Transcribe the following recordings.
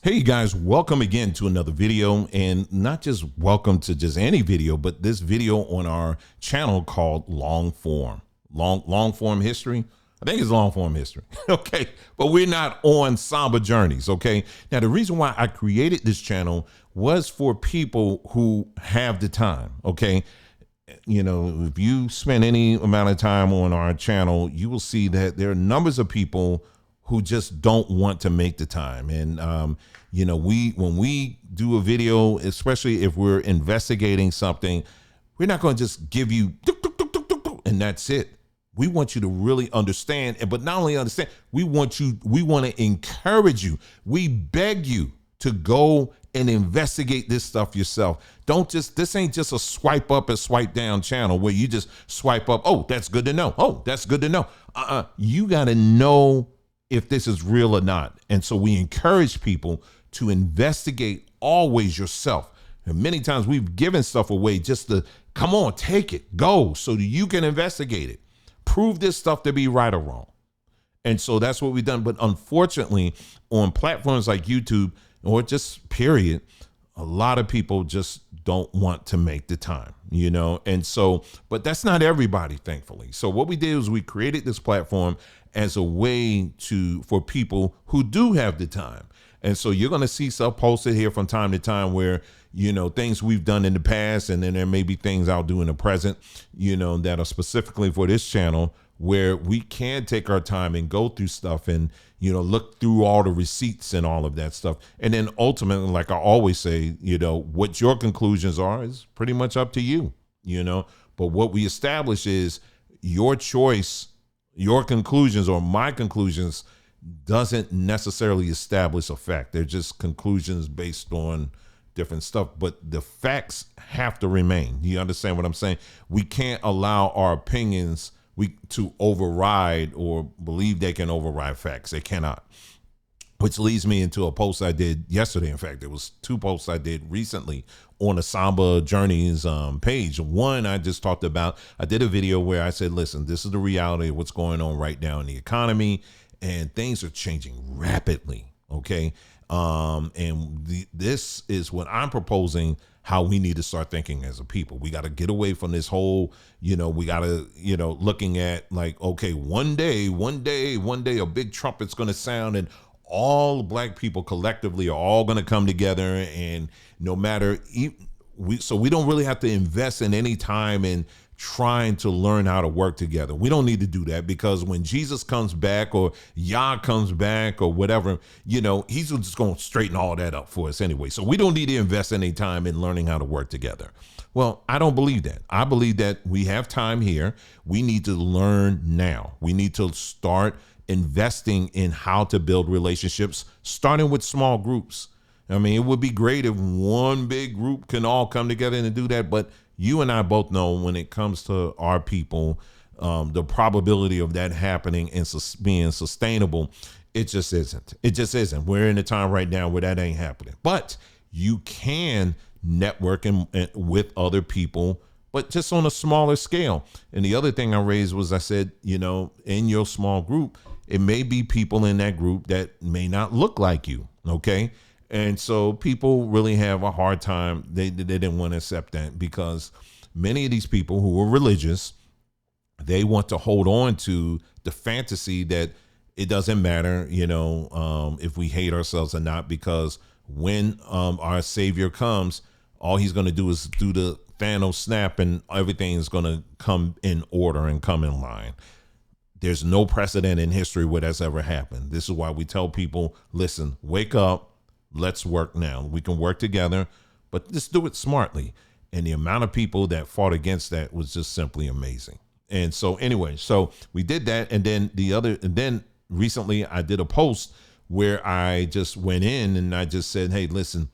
Hey guys, welcome again to another video, and not just welcome to just any video, but this video on our channel called long form history. I think it's long form history. Okay. But we're not on Samba journeys. Okay. Now, the reason why I created this channel was for people who have the time. Okay. You know, if you spend any amount of time on our channel, you will see that there are numbers of people who just don't want to make the time. And, you know, when we do a video, especially if we're investigating something, we're not going to just give you and that's it. We want you to really understand, but not only understand, we want to encourage you. We beg you to go and investigate this stuff yourself. This ain't just a swipe up and swipe down channel where you just swipe up. Oh, that's good to know. Oh, that's good to know. You got to know if this is real or not. And so we encourage people to investigate always yourself. And many times we've given stuff away just to come on, take it, go, so that you can investigate it. Prove this stuff to be right or wrong. And so that's what we've done. But unfortunately, on platforms like YouTube or just period, a lot of people just don't want to make the time, you know? And so, but that's not everybody, thankfully. So what we did was we created this platform as a way for people who do have the time. And so you're going to see stuff posted here from time to time where, you know, things we've done in the past, and then there may be things I'll do in the present, you know, that are specifically for this channel, where we can take our time and go through stuff and, you know, look through all the receipts and all of that stuff. And then ultimately, like I always say, you know, what your conclusions are is pretty much up to you, you know, but what we establish is your choice. Your conclusions or my conclusions doesn't necessarily establish a fact. They're just conclusions based on different stuff, but the facts have to remain. You understand what I'm saying? We can't allow our opinions to override or believe they can override facts. They cannot. Which leads me into a post I did yesterday. In fact, there was two posts I did recently on the Samba Journeys page. One, I just talked about, I did a video where I said, listen, this is the reality of what's going on right now in the economy, and things are changing rapidly. Okay. This is what I'm proposing, how we need to start thinking as a people. We got to get away from this whole, you know, we got to, you know, looking at like, okay, one day, a big trumpet's going to sound and all black people collectively are all going to come together, and no matter so we don't really have to invest in any time in trying to learn how to work together. We don't need to do that, because when Jesus comes back or Yah comes back or whatever, you know, he's just going to straighten all that up for us anyway. So we don't need to invest any time in learning how to work together. Well, I don't believe that. I believe that we have time here. We need to learn now. We need to start investing in how to build relationships, starting with small groups. I mean, it would be great if one big group can all come together and do that. But you and I both know when it comes to our people, the probability of that happening and being sustainable, it just isn't. It just isn't. We're in a time right now where that ain't happening. But you can network with other people, but just on a smaller scale. And the other thing I raised was, I said, you know, in your small group, it may be people in that group that may not look like you. Okay. And so people really have a hard time. They didn't want to accept that, because many of these people who are religious, they want to hold on to the fantasy that it doesn't matter, you know, if we hate ourselves or not, because when our Savior comes, all he's going to do is do the Thanos snap and everything's going to come in order and come in line. There's no precedent in history where that's ever happened. This is why we tell people, listen, wake up, let's work now. We can work together, but just do it smartly. And the amount of people that fought against that was just simply amazing. And so anyway, so we did that. And then recently I did a post where I just went in and I just said, hey, listen,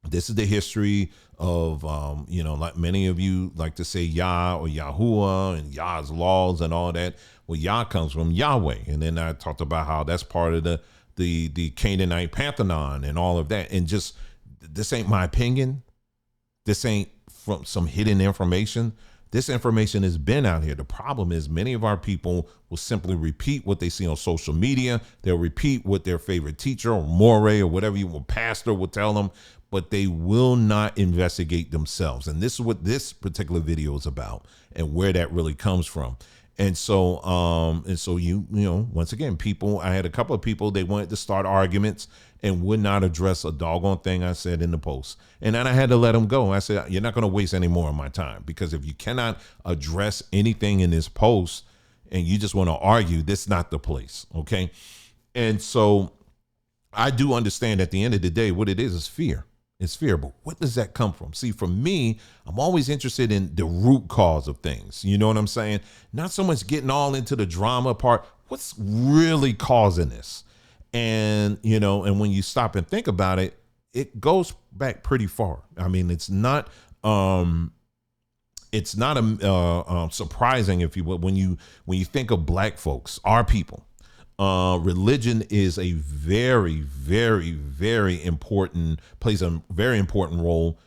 this is the history of, you know, like many of you like to say Yah or Yahuwah and Yah's laws and all that. Well, Yah comes from Yahweh. And then I talked about how that's part of the Canaanite pantheon and all of that. And just, this ain't my opinion. This ain't from some hidden information. This information has been out here. The problem is many of our people will simply repeat what they see on social media. They'll repeat what their favorite teacher or moray or whatever you will pastor will tell them, but they will not investigate themselves. And this is what this particular video is about and where that really comes from. And so, you know, once again, people, I had a couple of people, they wanted to start arguments and would not address a doggone thing I said in the post. And then I had to let them go. I said, you're not going to waste any more of my time, because if you cannot address anything in this post and you just want to argue, this is not the place. Okay. And so I do understand at the end of the day, what it is fear. It's fear. But what does that come from? See, for me, I'm always interested in the root cause of things. You know what I'm saying? Not so much getting all into the drama part. What's really causing this? And, you know, and when you stop and think about it, it goes back pretty far. I mean, it's not surprising, if you will, when you think of black folks, our people. Religion is a very, very, very important, plays a very important role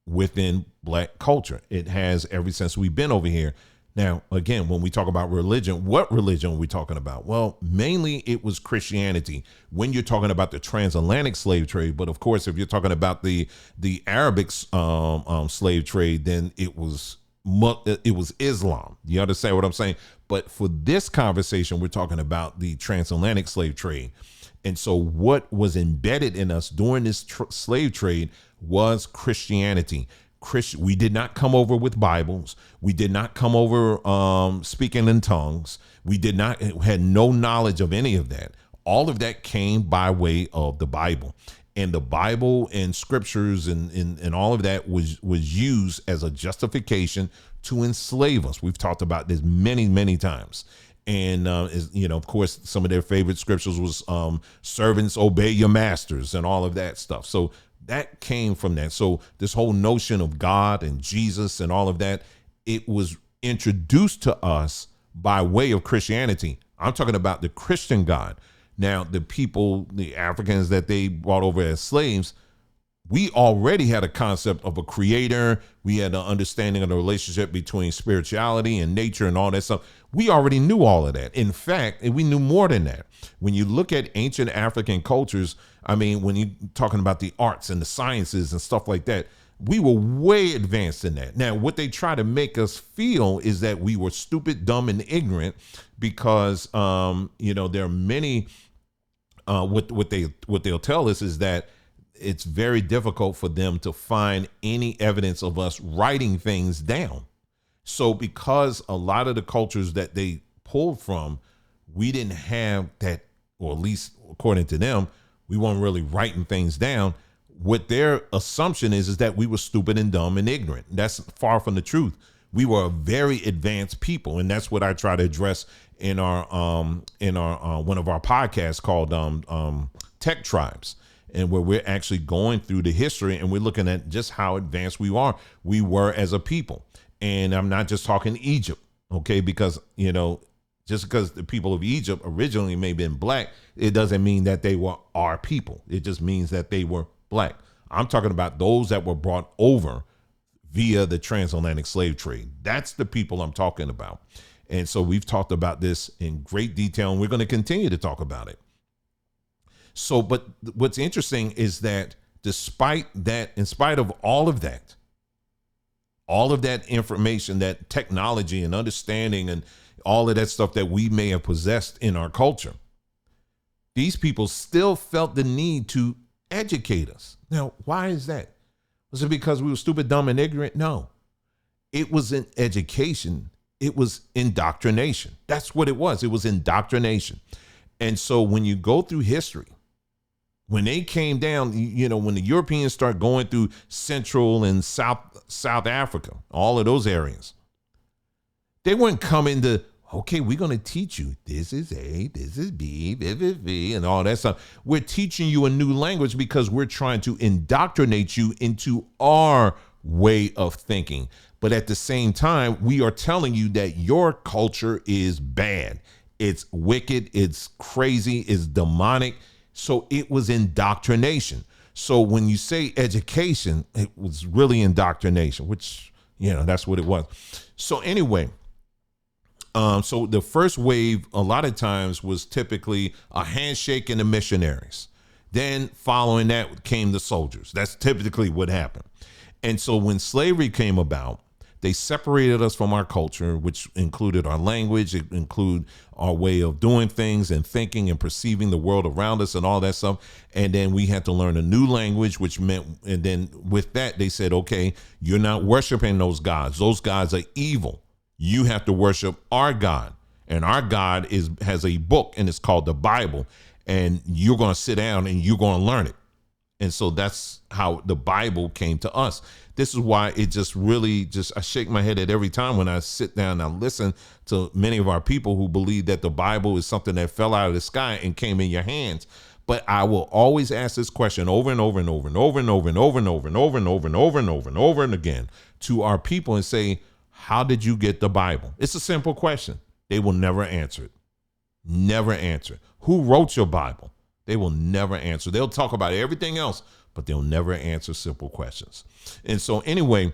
within black culture. It has ever since we've been over here. Now, again, when we talk about religion, what religion are we talking about? Well, mainly it was Christianity when you're talking about the transatlantic slave trade. But of course, if you're talking about the Arabic slave trade, then it was Islam. You understand what I'm saying? But for this conversation, we're talking about the transatlantic slave trade. And so what was embedded in us during this slave trade was Christianity. We did not come over with Bibles. We did not come over speaking in tongues. We had no knowledge of any of that. All of that came by way of the Bible. And the Bible and scriptures and all of that was used as a justification to enslave us. We've talked about this many, many times. And, you know, of course, some of their favorite scriptures was servants, obey your masters and all of that stuff. So that came from that. So this whole notion of God and Jesus and all of that, it was introduced to us by way of Christianity. I'm talking about the Christian God. Now, the people, the Africans that they brought over as slaves, we already had a concept of a creator. We had an understanding of the relationship between spirituality and nature and all that stuff. We already knew all of that. In fact, we knew more than that. When you look at ancient African cultures, I mean, when you're talking about the arts and the sciences and stuff like that, we were way advanced in that. Now, what they try to make us feel is that we were stupid, dumb, and ignorant because, you know, there are many, what they'll tell us is that it's very difficult for them to find any evidence of us writing things down. So because a lot of the cultures that they pulled from, we didn't have that, or at least according to them, we weren't really writing things down. What their assumption is that we were stupid and dumb and ignorant. That's far from the truth. We were a very advanced people. And that's what I try to address in our one of our podcasts called Tech Tribes, and where we're actually going through the history and we're looking at just how advanced we were as a people. And I'm not just talking Egypt, okay? Because, you know, just because the people of Egypt originally may have been black, it doesn't mean that they were our people. It just means that they were black. I'm talking about those that were brought over via the transatlantic slave trade. That's the people I'm talking about. And so we've talked about this in great detail, and we're going to continue to talk about it. So, but what's interesting is that despite that, in spite of all of that information, that technology and understanding and all of that stuff that we may have possessed in our culture, these people still felt the need to educate us. Now, why is that? Was it because we were stupid, dumb, and ignorant? No, it wasn't education. It was indoctrination. That's what it was. It was indoctrination. And so when you go through history, when they came down, you know, when the Europeans start going through Central and South Africa, all of those areas, they weren't coming to, okay, we're going to teach you. This is A, this is B, this is V, and all that stuff. We're teaching you a new language because we're trying to indoctrinate you into our way of thinking. But at the same time, we are telling you that your culture is bad. It's wicked. It's crazy. It's demonic. So it was indoctrination. So when you say education, it was really indoctrination, which, That's what it was. So anyway, so the first wave, a lot of times, was typically a handshake and the missionaries. Then following that came the soldiers. That's typically what happened. And so when slavery came about, they separated us from our culture, which included our language, it included our way of doing things and thinking and perceiving the world around us and all that stuff. And then we had to learn a new language, which meant, and then with that, they said, okay, you're not worshiping those gods. Those gods are evil. You have to worship our God. And our God has a book, and it's called the Bible. And you're going to sit down and you're going to learn it. And so that's how the Bible came to us. This is why it just really I shake my head at every time when I sit down and I listen to many of our people who believe that the Bible is something that fell out of the sky and came in your hands. But I will always ask this question over and over and over and over and over and over and over and over and over and over and over and over and again to our people and say, how did you get the Bible? It's a simple question. They will never answer it. Never answer it. Who wrote your Bible? They will never answer. They'll talk about everything else, but they'll never answer simple questions. And so anyway,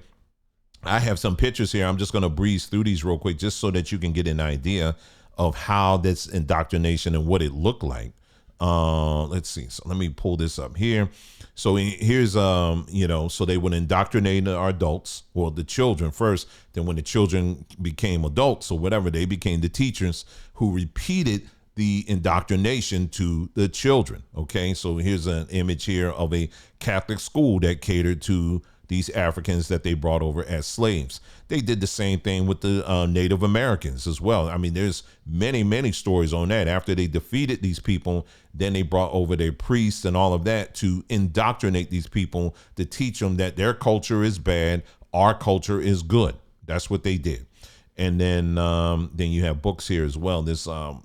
I have some pictures here. I'm just going to breeze through these real quick just so that you can get an idea of how this indoctrination and what it looked like. Let's see. So let me pull this up here. So here's, so they would indoctrinate our adults, or the children first. Then when the children became adults or whatever, they became the teachers who repeated the indoctrination to the children. Okay, so here's an image here of a Catholic school that catered to these Africans that they brought over as slaves. They did the same thing with the Native Americans as well. I mean, there's many stories on that. After they defeated these people, then they brought over their priests and all of that to indoctrinate these people, to teach them that their culture is bad, our culture is good. That's what they did. And then you have books here as well. This, I'm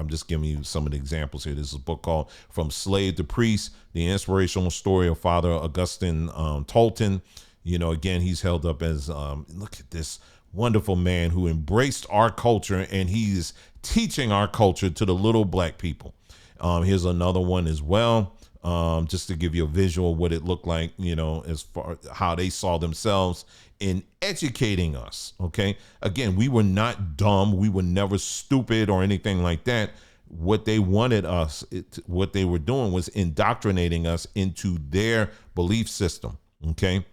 just giving you some of the examples here. This is a book called From Slave to Priest, the inspirational story of Father Augustine Tolton. Again, he's held up as, look at this wonderful man who embraced our culture, and he's teaching our culture to the little black people. Here's another one as well. Just to give you a visual of what it looked like, as far as how they saw themselves in educating us. Okay. Again, we were not dumb. We were never stupid or anything like that. What they wanted us, what they were doing was indoctrinating us into their belief system. Okay.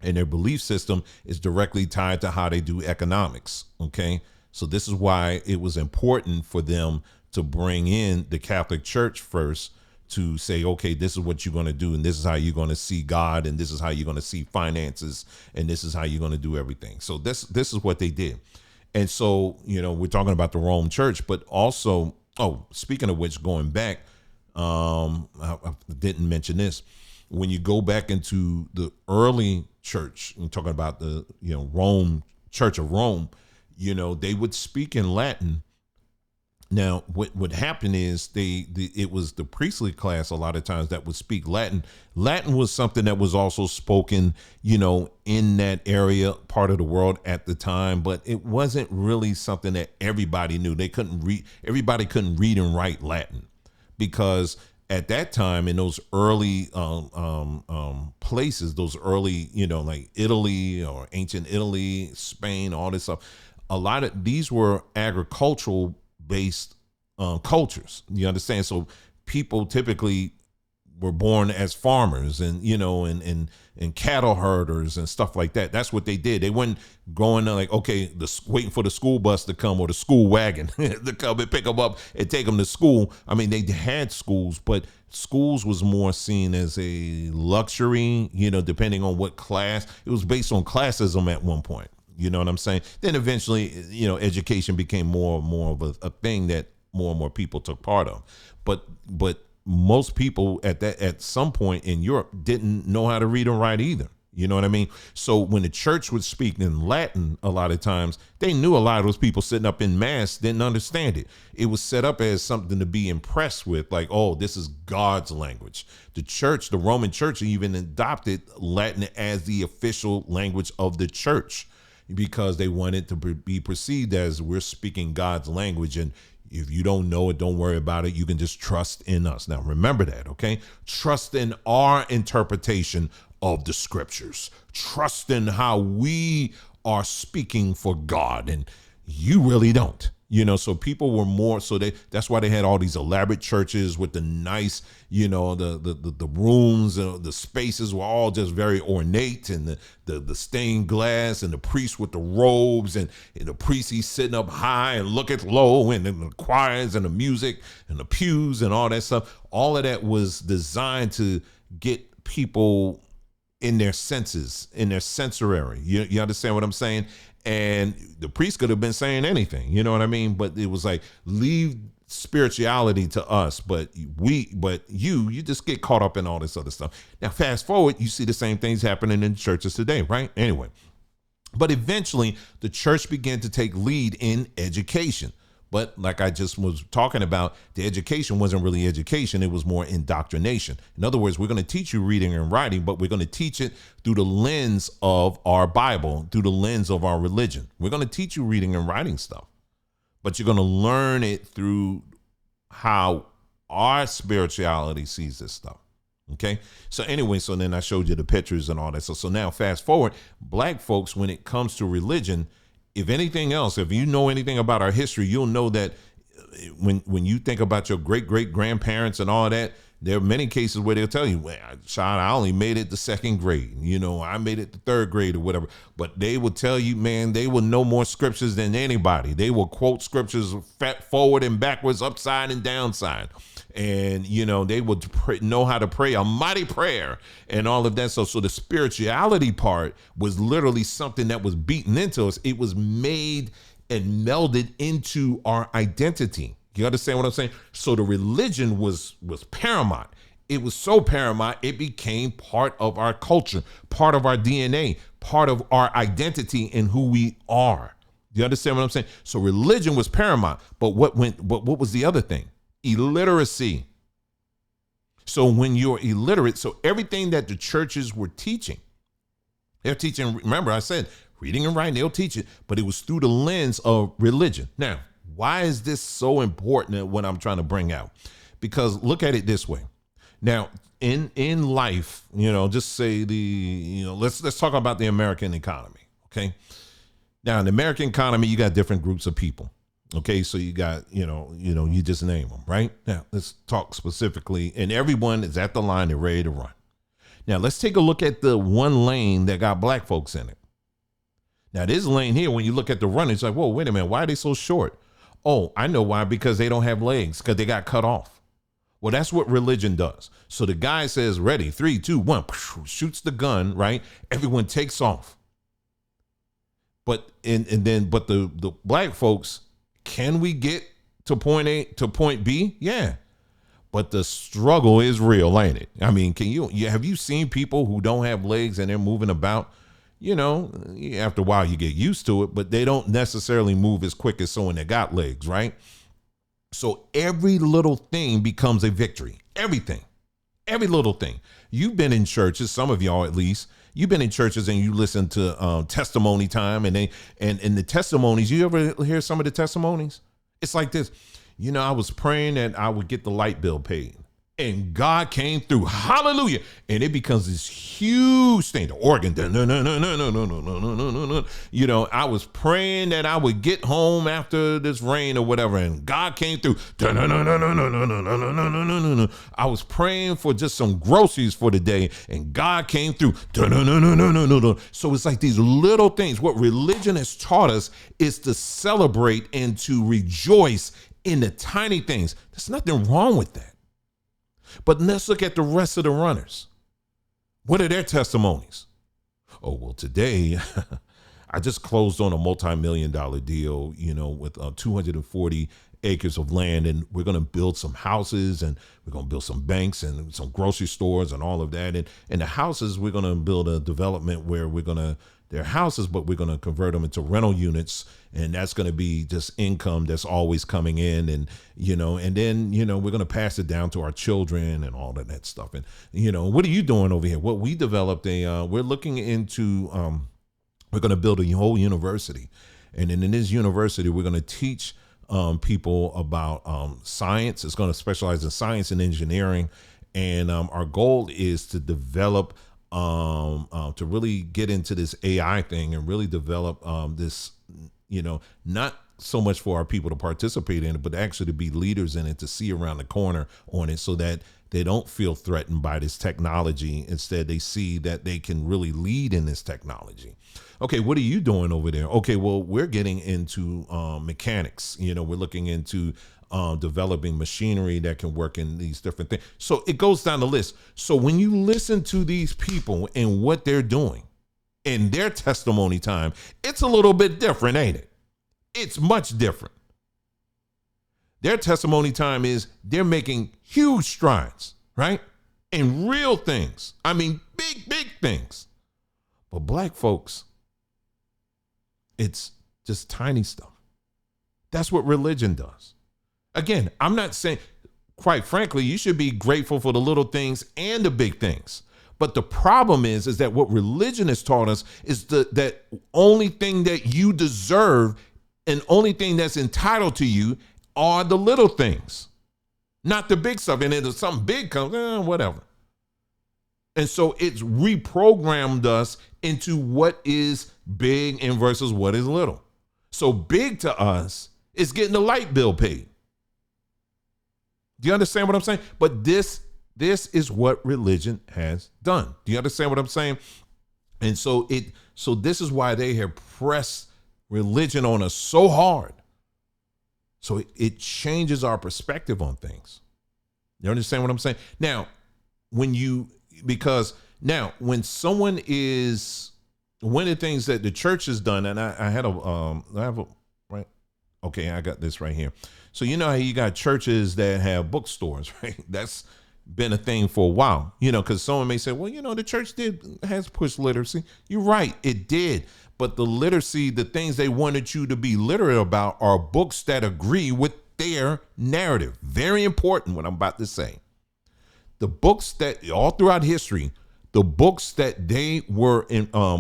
And their belief system is directly tied to how they do economics. Okay. So this is why it was important for them to bring in the Catholic Church first, to say, okay, this is what you're going to do, and this is how you're going to see God, and this is how you're going to see finances, and this is how you're going to do everything. So this is what they did. And so, we're talking about the Rome Church, but also, speaking of which, going back, I didn't mention this. When you go back into the early church, and talking about the, Rome, Church of Rome, they would speak in Latin. Now, what would happen is it was the priestly class a lot of times that would speak Latin. Latin was something that was also spoken, in that area, part of the world at the time, but it wasn't really something that everybody knew. Everybody couldn't read and write Latin, because at that time, in those early places, those early, like Italy or ancient Italy, Spain, all this stuff, a lot of these were agricultural based cultures. You understand? So people typically were born as farmers and, and cattle herders and stuff like that. That's what they did. They weren't going to waiting for the school bus to come or the school wagon to come and pick them up and take them to school. I mean, they had schools, but schools was more seen as a luxury, depending on what class. It was based on classism at one point. You know what I'm saying? Then eventually, education became more and more of a thing that more and more people took part of. But most people at some point in Europe didn't know how to read and write either. You know what I mean? So when the church would speak in Latin, a lot of times they knew a lot of those people sitting up in mass didn't understand it. It was set up as something to be impressed with, like, oh, this is God's language. The Roman Church even adopted Latin as the official language of the church, because they wanted to be perceived as we're speaking God's language. And if you don't know it, don't worry about it. You can just trust in us. Now, remember that, okay? Trust in our interpretation of the scriptures. Trust in how we are speaking for God, and you really don't. So people were more, so that's why they had all these elaborate churches with the nice, the rooms, the spaces were all just very ornate, and the stained glass, and the priest with the robes, and the priest, he's sitting up high and looketh low, and then the choirs and the music and the pews and all that stuff. All of that was designed to get people in their senses, in their sensory. You understand what I'm saying? And the priest could have been saying anything, you know what I mean? But it was like, leave spirituality to us, but you just get caught up in all this other stuff. Now, fast forward, you see the same things happening in churches today, right? Anyway, but eventually the church began to take lead in education. But like I just was talking about, the education wasn't really education. It was more indoctrination. In other words, we're going to teach you reading and writing, but we're going to teach it through the lens of our Bible, through the lens of our religion. We're going to teach you reading and writing stuff, but you're going to learn it through how our spirituality sees this stuff. Okay. So anyway, so then I showed you the pictures and all that. So now fast forward, black folks, when it comes to religion, if anything else, if you know anything about our history, you'll know that when you think about your great-great-grandparents and all that, there are many cases where they'll tell you, well, Sean, I only made it to second grade. I made it to third grade or whatever. But they will tell you, man, they will know more scriptures than anybody. They will quote scriptures forward and backwards, upside and downside. And, they would know how to pray a mighty prayer and all of that. So the spirituality part was literally something that was beaten into us. It was made and melded into our identity. You understand what I'm saying? So the religion was paramount. It was so paramount, it became part of our culture, part of our DNA, part of our identity and who we are. You understand what I'm saying? So religion was paramount. But what was the other thing? Illiteracy. So when you're illiterate, so everything that the churches were teaching, they're teaching, remember I said reading and writing, they'll teach it, but it was through the lens of religion. Now, why is this so important at what I'm trying to bring out? Because look at it this way. Now, in life, just say let's talk about the American economy. Okay. Now, in the American economy, you got different groups of people. Okay, so you got, you just name them, right? Now, let's talk specifically, and everyone is at the line, they're ready to run. Now, let's take a look at the one lane that got black folks in it. Now, this lane here, when you look at the run, it's like, whoa, wait a minute, why are they so short? Oh, I know why, because they don't have legs, because they got cut off. Well, that's what religion does. So the guy says, ready, 3, 2, 1, shoots the gun, right? Everyone takes off. But the black folks, can we get to point A to point B? Yeah. But the struggle is real, ain't it? I mean, have you seen people who don't have legs and they're moving about? After a while you get used to it, but they don't necessarily move as quick as someone that got legs, right? So every little thing becomes a victory. Everything. Every little thing. You've been in churches, some of y'all at least, you've been in churches and you listen to testimony time and the testimonies. You ever hear some of the testimonies? It's like this. I was praying that I would get the light bill paid. And God came through. Hallelujah. And it becomes this huge thing. The organ. I was praying that I would get home after this rain or whatever. And God came through. I was praying for just some groceries for the day. And God came through. So it's like these little things. What religion has taught us is to celebrate and to rejoice in the tiny things. There's nothing wrong with that. But let's look at the rest of the runners. What are their testimonies? Oh, well, today I just closed on a multi-million-dollar deal, with 240 acres of land, and we're going to build some houses, and we're going to build some banks and some grocery stores and all of that. And the houses, we're going to build a development where they're houses, but we're going to convert them into rental units. And that's going to be just income that's always coming in. And, then, we're going to pass it down to our children and all of that stuff. And, what are you doing over here? Well, we developed we're looking into, we're going to build a whole university. And then in this university, we're going to teach people about science. It's going to specialize in science and engineering. And our goal is to develop to really get into this AI thing and really develop this, not so much for our people to participate in it, but actually to be leaders in it, to see around the corner on it so that they don't feel threatened by this technology. Instead, they see that they can really lead in this technology. Okay, what are you doing over there? Okay, well, we're getting into mechanics. We're looking into developing machinery that can work in these different things. So it goes down the list. So when you listen to these people and what they're doing in their testimony time, it's a little bit different, ain't it? It's much different. Their testimony time is they're making huge strides, right? In real things. I mean, big, big things. But black folks, it's just tiny stuff. That's what religion does. Again, I'm not saying, quite frankly, you should be grateful for the little things and the big things. But the problem is that what religion has taught us is that only thing that you deserve and only thing that's entitled to you are the little things, not the big stuff. And then if something big comes, whatever. And so it's reprogrammed us into what is big and versus what is little. So big to us is getting the light bill paid. Do you understand what I'm saying? But this is what religion has done. Do you understand what I'm saying? And so this is why they have pressed religion on us so hard. So it changes our perspective on things. You understand what I'm saying? Now, when someone is, one of the things that the church has done, and I got this right here. So you know how you got churches that have bookstores, right? That's been a thing for a while, because someone may say, well, the church has pushed literacy. You're right, it did. But the literacy, the things they wanted you to be literate about are books that agree with their narrative. Very important what I'm about to say. The books that all throughout history, the books that they were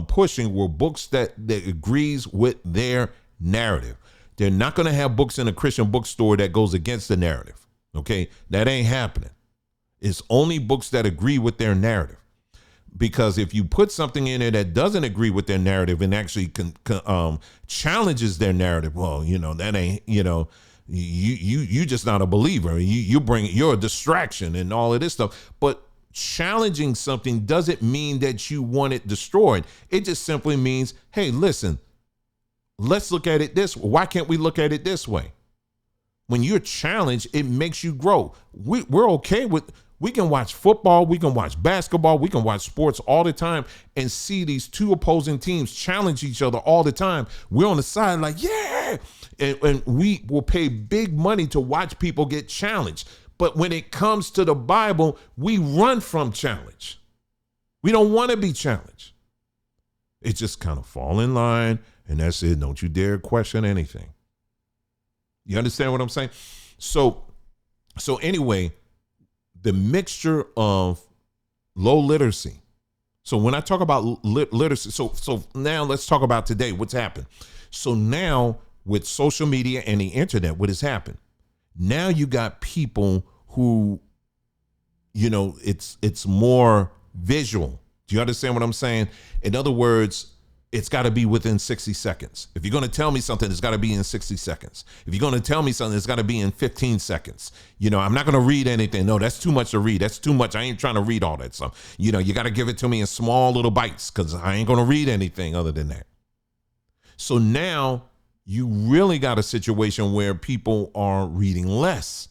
pushing were books that agrees with their narrative. They're not going to have books in a Christian bookstore that goes against the narrative. Okay, that ain't happening. It's only books that agree with their narrative. Because if you put something in there that doesn't agree with their narrative and actually challenges their narrative, well, that ain't, you just not a believer. You're a distraction and all of this stuff. But challenging something doesn't mean that you want it destroyed. It just simply means, hey, listen, let's look at it this way. Why can't we look at it this way? When you're challenged, it makes you grow. We're okay with. We can watch football, we can watch basketball, we can watch sports all the time and see these two opposing teams challenge each other all the time. We're on the side like, yeah, and we will pay big money to watch people get challenged. But when it comes to the Bible, we run from challenge. We don't want to be challenged. It just kind of fall in line, and that's it. Don't you dare question anything. You understand what I'm saying? So anyway, the mixture of low literacy. So when I talk about literacy, so now let's talk about today, what's happened. So now with social media and the internet, what has happened? Now you got people who, it's more visual. Do you understand what I'm saying? In other words, it's got to be within 60 seconds. If you're going to tell me something, it's got to be in 60 seconds. If you're going to tell me something, it's got to be in 15 seconds. I'm not going to read anything. No, that's too much to read. That's too much. I ain't trying to read all that stuff. You got to give it to me in small little bites because I ain't going to read anything other than that. So now you really got a situation where people are reading less.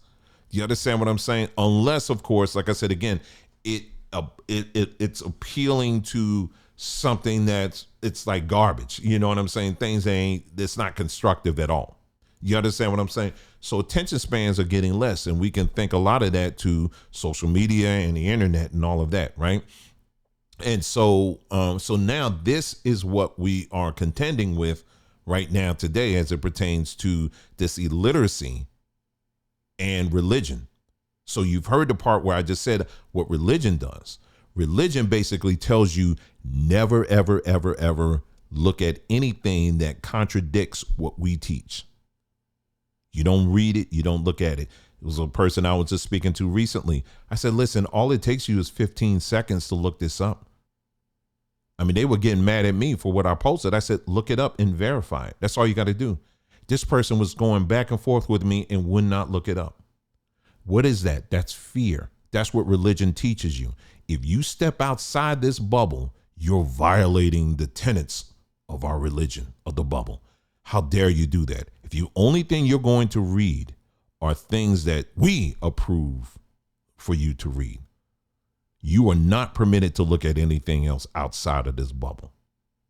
Do you understand what I'm saying? Unless, of course, like I said, again, it's appealing to something it's like garbage. You know what I'm saying? Things that's not constructive at all. You understand what I'm saying? So attention spans are getting less, and we can think a lot of that to social media and the internet and all of that, right? And so now this is what we are contending with right now today as it pertains to this illiteracy and religion. So you've heard the part where I just said what religion does. Religion basically tells you never, ever, ever, ever look at anything that contradicts what we teach. You don't read it. You don't look at it. It was a person I was just speaking to recently. I said, listen, all it takes you is 15 seconds to look this up. I mean, they were getting mad at me for what I posted. I said, look it up and verify it. That's all you got to do. This person was going back and forth with me and would not look it up. What is that? That's fear. That's what religion teaches you. If you step outside this bubble, you're violating the tenets of our religion, of the bubble. How dare you do that? If the only thing you're going to read are things that we approve for you to read, you are not permitted to look at anything else outside of this bubble.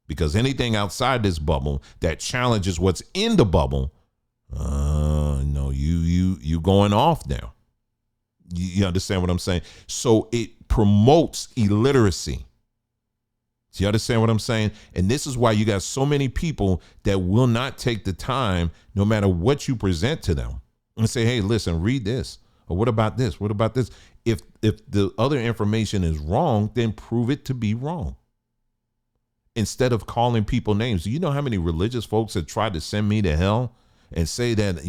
Because anything outside this bubble that challenges what's in the bubble, no, you going off now. You understand what I'm saying? So it promotes illiteracy. Do you understand what I'm saying? And this is why you got so many people that will not take the time, no matter what you present to them, and say, hey, listen, read this. Or what about this? What about this? If the other information is wrong, then prove it to be wrong. Instead of calling people names. Do you know how many religious folks have tried to send me to hell and say that,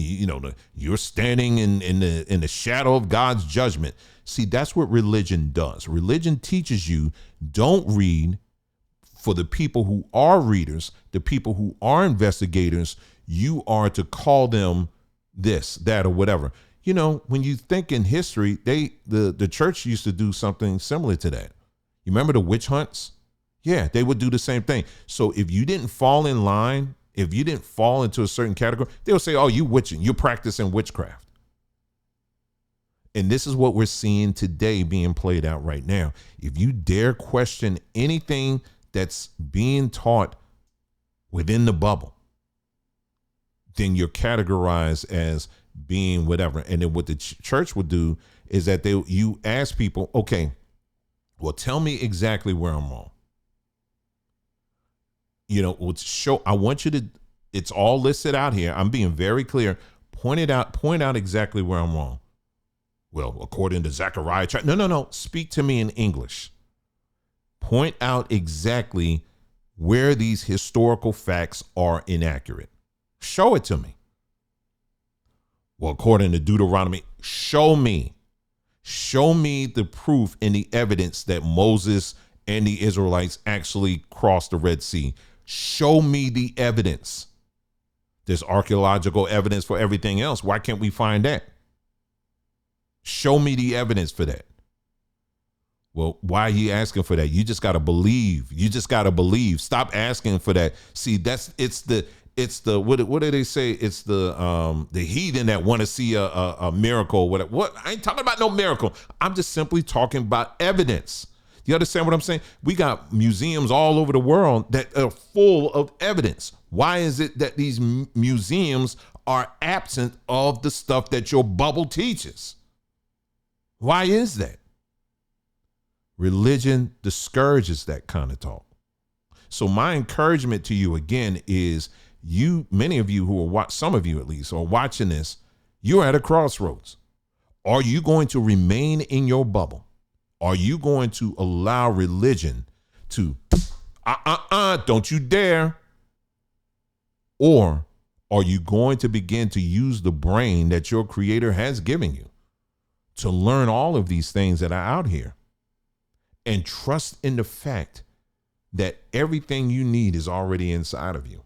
you're standing in the shadow of God's judgment? See, that's what religion does. Religion teaches you don't read. For the people who are readers, the people who are investigators, you are to call them this, that, or whatever. When you think in history, the church used to do something similar to that. You remember the witch hunts? Yeah, they would do the same thing. So if you didn't fall in line, if you didn't fall into a certain category, they'll say, oh, you witching, you're practicing witchcraft. And this is what we're seeing today being played out right now. If you dare question anything that's being taught within the bubble, then you're categorized as being whatever. And then what the church would do is that you ask people, okay, well, tell me exactly where I'm wrong. I want you to, it's all listed out here. I'm being very clear. Point out exactly where I'm wrong. Well, according to Zechariah, no. Speak to me in English. Point out exactly where these historical facts are inaccurate. Show it to me. Well, according to Deuteronomy, show me the proof and the evidence that Moses and the Israelites actually crossed the Red Sea. Show me the evidence. There's archaeological evidence for everything else. Why can't we find that? Show me the evidence for that. Well, why are you asking for that? You just got to believe. You just got to believe. Stop asking for that. See, it's the what do they say? It's the heathen that want to see a miracle. What? I ain't talking about no miracle. I'm just simply talking about evidence. You understand what I'm saying? We got museums all over the world that are full of evidence. Why is it that these museums are absent of the stuff that your bubble teaches? Why is that? Religion discourages that kind of talk. So my encouragement to you again is many of you who are some of you at least are watching this, you're at a crossroads. Are you going to remain in your bubble? Are you going to allow religion to, don't you dare? Or are you going to begin to use the brain that your creator has given you to learn all of these things that are out here? And trust in the fact that everything you need is already inside of you.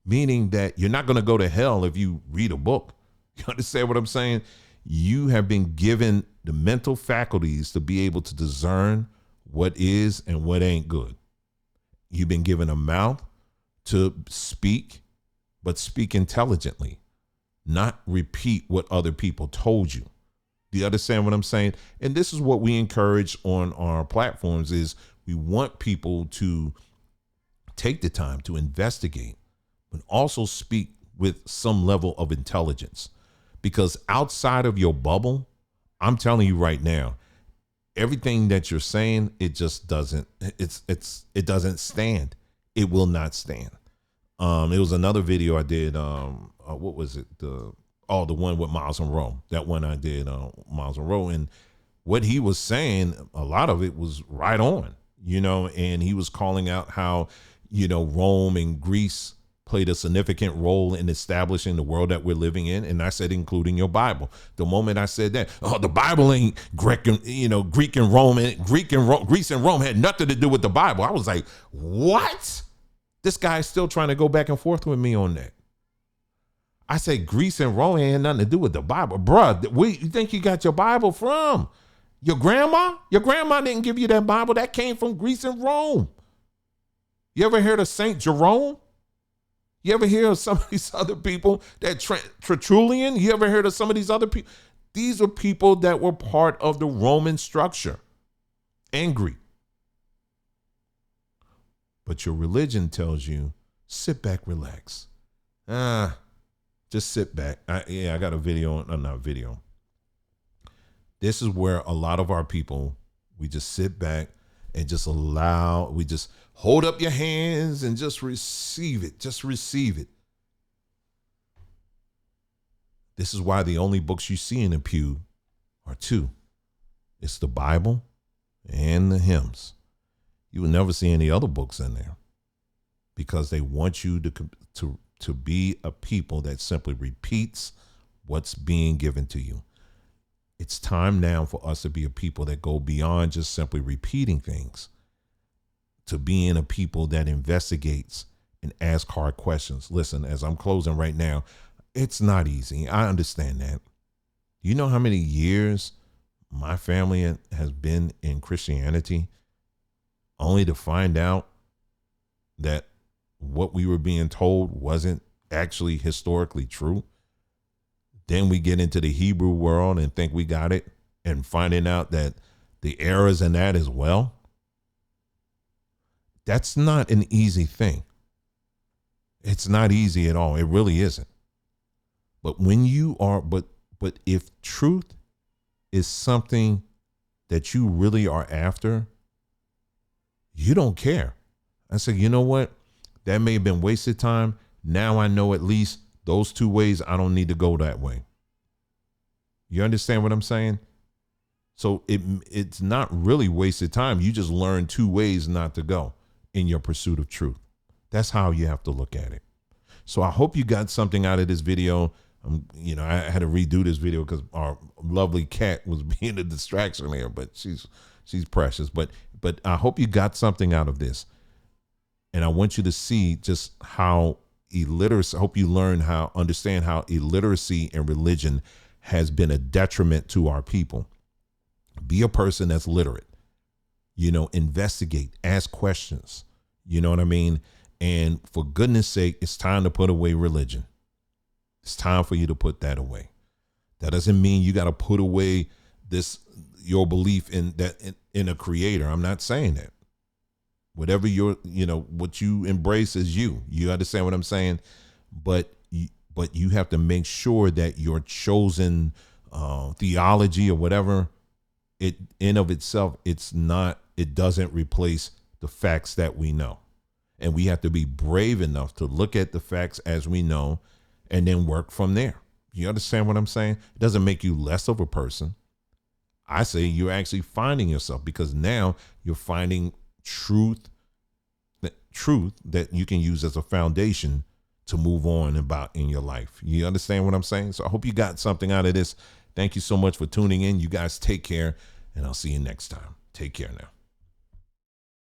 Meaning that you're not going to go to hell if you read a book. You understand what I'm saying? You have been given the mental faculties to be able to discern what is and what ain't good. You've been given a mouth to speak, but speak intelligently, not repeat what other people told you. Do you understand what I'm saying? And this is what we encourage on our platforms is we want people to take the time to investigate, but also speak with some level of intelligence. Because outside of your bubble, I'm telling you right now, everything that you're saying, it just doesn't, it doesn't stand. It will not stand. It was another video I did. What was it? The one with Miles Monroe. That one I did, Miles Monroe. And what he was saying, a lot of it was right on, and he was calling out how, Rome and Greece played a significant role in establishing the world that we're living in. And I said, including your Bible. The moment I said that, oh, the Bible ain't Greek and, Greek and Greece and Rome had nothing to do with the Bible. I was like, what? This guy's still trying to go back and forth with me on that. I said, Greece and Rome ain't nothing to do with the Bible. Bruh, where you think you got your Bible from? Your grandma? Your grandma didn't give you that Bible. That came from Greece and Rome. You ever heard of St. Jerome? You ever hear of some of these other people, that Tertullian? You ever heard of some of these other people? These are people that were part of the Roman structure and Greek. But your religion tells you, sit back, relax. Just sit back. I got a video, not video. This is where a lot of our people, we just sit back and just we just hold up your hands and just receive it. Just receive it. This is why the only books you see in the pew are two. It's the Bible and the hymns. You will never see any other books in there because they want you to be a people that simply repeats what's being given to you. It's time now for us to be a people that go beyond just simply repeating things, to being a people that investigates and asks hard questions. Listen, as I'm closing right now, it's not easy. I understand that. You know how many years my family has been in Christianity, only to find out that what we were being told wasn't actually historically true? Then we get into the Hebrew world and think we got it, and finding out that the errors in that as well. That's not an easy thing. It's not easy at all. It really isn't. But when you are, but if truth is something that you really are after, you don't care. I said, you know what? That may have been wasted time. Now I know at least those two ways. I don't need to go that way. You understand what I'm saying? So it's not really wasted time. You just learn two ways not to go in your pursuit of truth. That's how you have to look at it. So I hope you got something out of this video. I had to redo this video because our lovely cat was being a distraction here, but she's precious. But I hope you got something out of this. And I want you to see just how illiteracy, I hope you understand how illiteracy in religion has been a detriment to our people. Be a person that's literate, investigate, ask questions, you know what I mean? And for goodness sake, it's time to put away religion. It's time for you to put that away. That doesn't mean you got to put away your belief in a creator. I'm not saying that. Whatever what you embrace is you. You understand what I'm saying? But you have to make sure that your chosen theology or whatever, it in of itself, it doesn't replace the facts that we know. And we have to be brave enough to look at the facts as we know and then work from there. You understand what I'm saying? It doesn't make you less of a person. I say you're actually finding yourself, because now you're finding truth that you can use as a foundation to move on about in your life. You understand what I'm saying? So I hope you got something out of this. Thank you so much for tuning in. You guys take care, and I'll see you next time. Take care now.